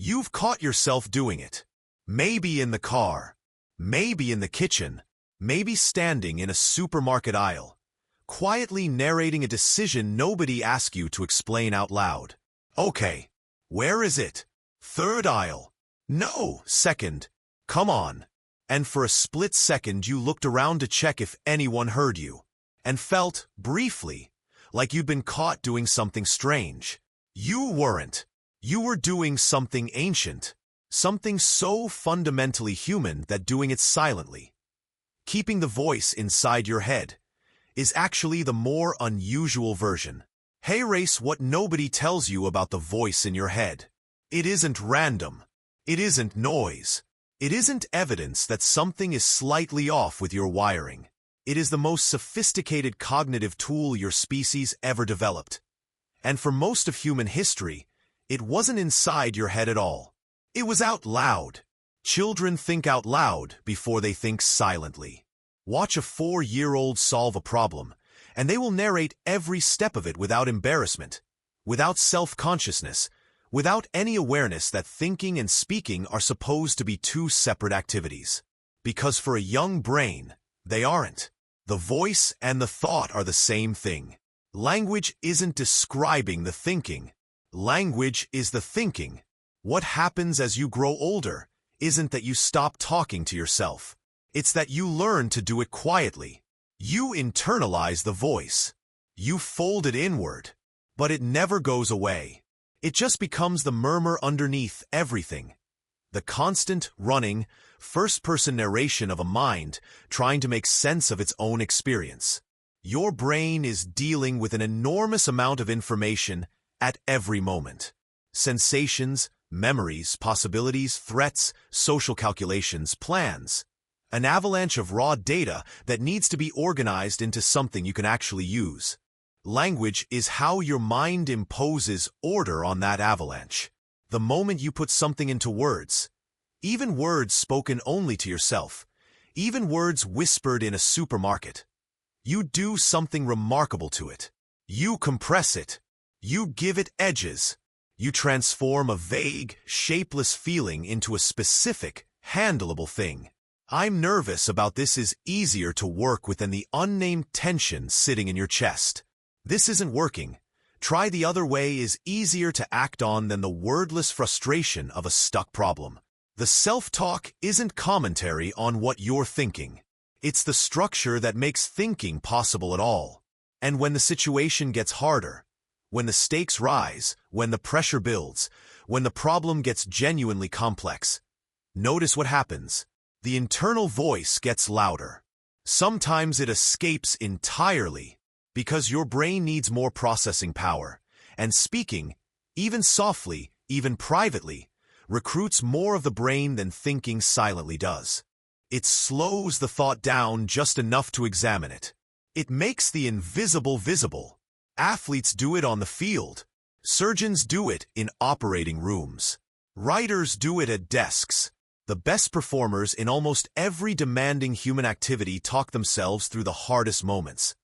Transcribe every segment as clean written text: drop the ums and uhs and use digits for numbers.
You've caught yourself doing it. Maybe in the car, maybe in the kitchen, maybe standing in a supermarket aisle, quietly narrating a decision nobody asked you to explain out loud. Okay, where is it? Third aisle. No, second. Come on. And for a split second you looked around to check if anyone heard you, and felt, briefly, like you'd been caught doing something strange. You weren't. You were doing something ancient, something so fundamentally human that doing it silently, keeping the voice inside your head, is actually the more unusual version. Hey Race, what nobody tells you about the voice in your head. It isn't random. It isn't noise. It isn't evidence that something is slightly off with your wiring. It is the most sophisticated cognitive tool your species ever developed. And for most of human history, it wasn't inside your head at all. It was out loud. Children think out loud before they think silently. Watch a 4-year-old solve a problem, and they will narrate every step of it without embarrassment, without self-consciousness, without any awareness that thinking and speaking are supposed to be two separate activities. Because for a young brain, they aren't. The voice and the thought are the same thing. Language isn't describing the thinking. Language is the thinking. What happens as you grow older isn't that you stop talking to yourself. It's that you learn to do it quietly. You internalize the voice. You fold it inward. But it never goes away. It just becomes the murmur underneath everything. The constant, running, first-person narration of a mind trying to make sense of its own experience. Your brain is dealing with an enormous amount of information at every moment. Sensations, memories, possibilities, threats, social calculations, plans. An avalanche of raw data that needs to be organized into something you can actually use. Language is how your mind imposes order on that avalanche. The moment you put something into words, even words spoken only to yourself, even words whispered in a supermarket, you do something remarkable to it. You compress it. You give it edges. You transform a vague, shapeless feeling into a specific, handleable thing. I'm nervous about this is easier to work with than the unnamed tension sitting in your chest. This isn't working. Try the other way is easier to act on than the wordless frustration of a stuck problem. The self-talk isn't commentary on what you're thinking. It's the structure that makes thinking possible at all. And when the situation gets harder, when the stakes rise, when the pressure builds, when the problem gets genuinely complex, notice what happens. The internal voice gets louder. Sometimes it escapes entirely because your brain needs more processing power, and speaking, even softly, even privately, recruits more of the brain than thinking silently does. It slows the thought down just enough to examine it. It makes the invisible visible. Athletes do it on the field. Surgeons do it in operating rooms. Writers do it at desks. The best performers in almost every demanding human activity talk themselves through the hardest moments.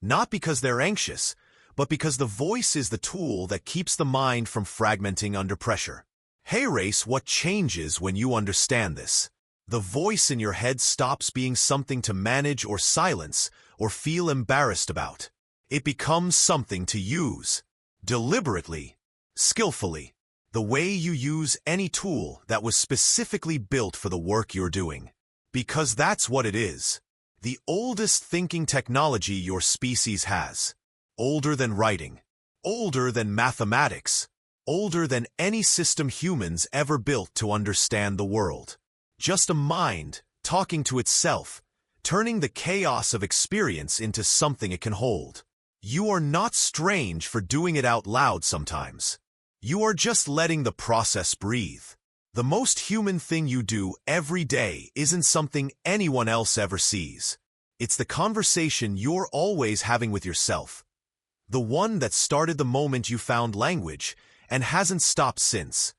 Not because they're anxious, but because the voice is the tool that keeps the mind from fragmenting under pressure. Hey Race, what changes when you understand this? The voice in your head stops being something to manage or silence or feel embarrassed about. It becomes something to use, deliberately, skillfully, the way you use any tool that was specifically built for the work you're doing. Because that's what it is. The oldest thinking technology your species has. Older than writing. Older than mathematics. Older than any system humans ever built to understand the world. Just a mind, talking to itself, turning the chaos of experience into something it can hold. You are not strange for doing it out loud sometimes. You are just letting the process breathe. The most human thing you do every day isn't something anyone else ever sees. It's the conversation you're always having with yourself. The one that started the moment you found language and hasn't stopped since.